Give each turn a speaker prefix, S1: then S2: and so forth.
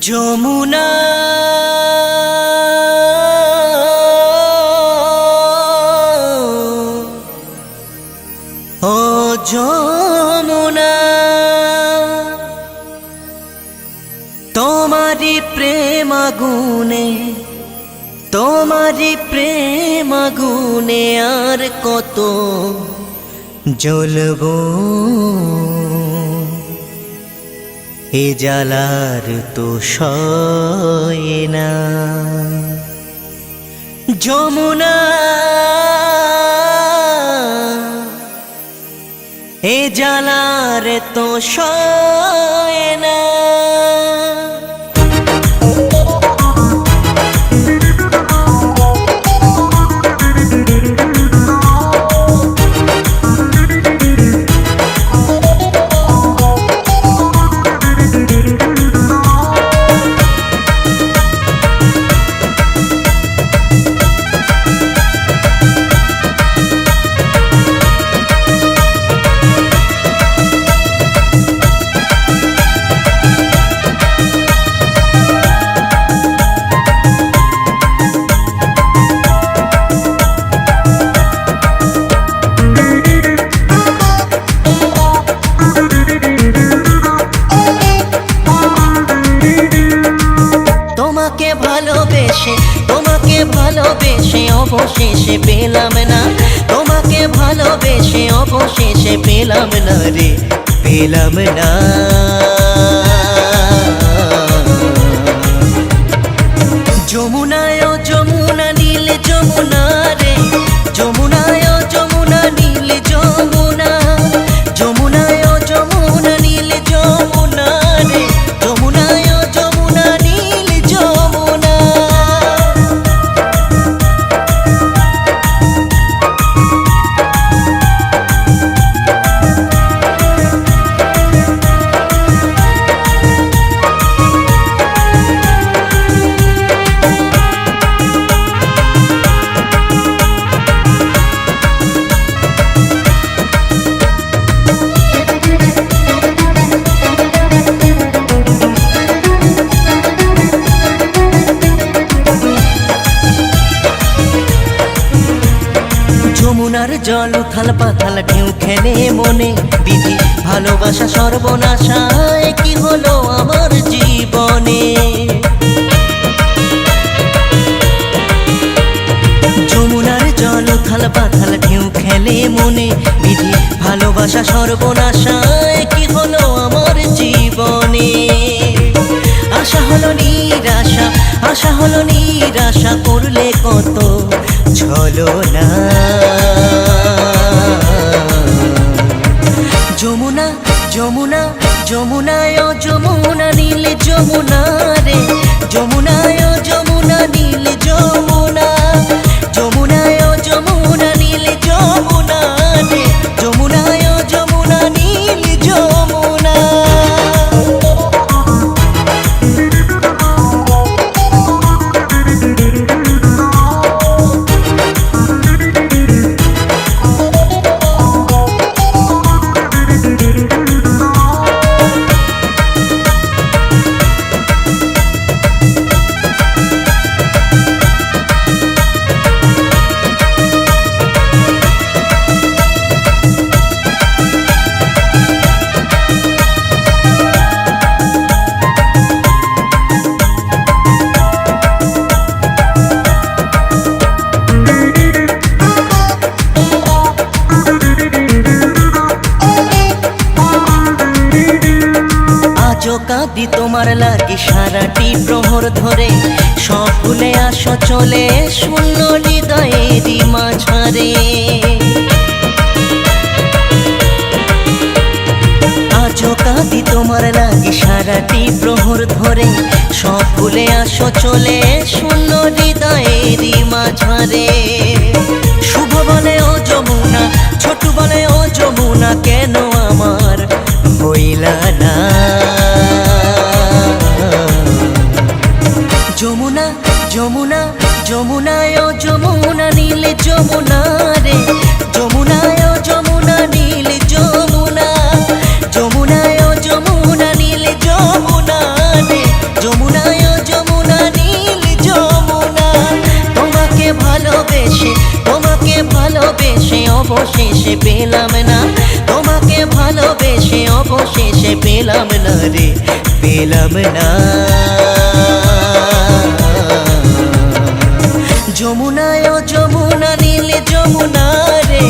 S1: যমুনা ও যমুনা, তোমারি প্রেম আগুনে, তোমারি প্রেম আগুনে আর কত জ্বলবো, এ জ্বালার তো সয় না। যমুনা এ জ্বালার তো সয় না। তোমাকে ভালোবেসে অবশেষে পেলাম না, তোমাকে ভালোবেসে অবশেষে পেলাম না রে, পেলাম না। যমুনায় ও যমুনা নীল যমুনা রে, যমুনায় ও যমুনা নীল যমুনা, যমুনায় ও যমুনা নীল যমুনা রে, যমুনায় ও যমুনা নীল যমুনা। যমুনার জল উথাল পাথাল ঢেউ খেলে মনে, বিধি ভালোবাসা সর্বনাশা কি হলো আমার জীবনে। যমুনার জল উথাল পাথাল ঢেউ খেলে মনে, বিধি ভালোবাসা সর্বনাশা কি হলো আমার জীবনে। আশা হলো নিরাশা, আশা হলো নিরাশা, করলে কত ছলনা। যমুনা যমুনা যমুনায় ও যমুনা নীল যমুনা রে, যমুনায় ও যমুনা নীল যমুনা, যমুনায় ও যমুনা নীল যমুনা রে, যমুনায় ও যমুনা নীল যমুনা। কাঁদি তোমার লাগি সারাটি প্রহর ধরে, সব ভুলে আসো চলে শূন্য হৃদয়েরই মাঝারে। আজও কাঁদি তোমার লাগি সারাটি প্রহর ধরে, সব ভুলে আসো চলে শূন্য হৃদয়েরই মাঝারে। শুভ বলে ও যমুনা, ছোট বলে ও যমুনা, কেন আমার হইলা না। যমুনা যমুনা যমুনায় ও যমুনা নীল যমুনা রে, যমুনায় ও যমুনা নীল যমুনা, যমুনায় ও যমুনা নীল অবশেষে পেলাম না, তোমাকে ভালোবেসে অবশেষে পেলাম না রে, পেলাম না। যমুনায় ও যমুনা নীল যমুনা রে,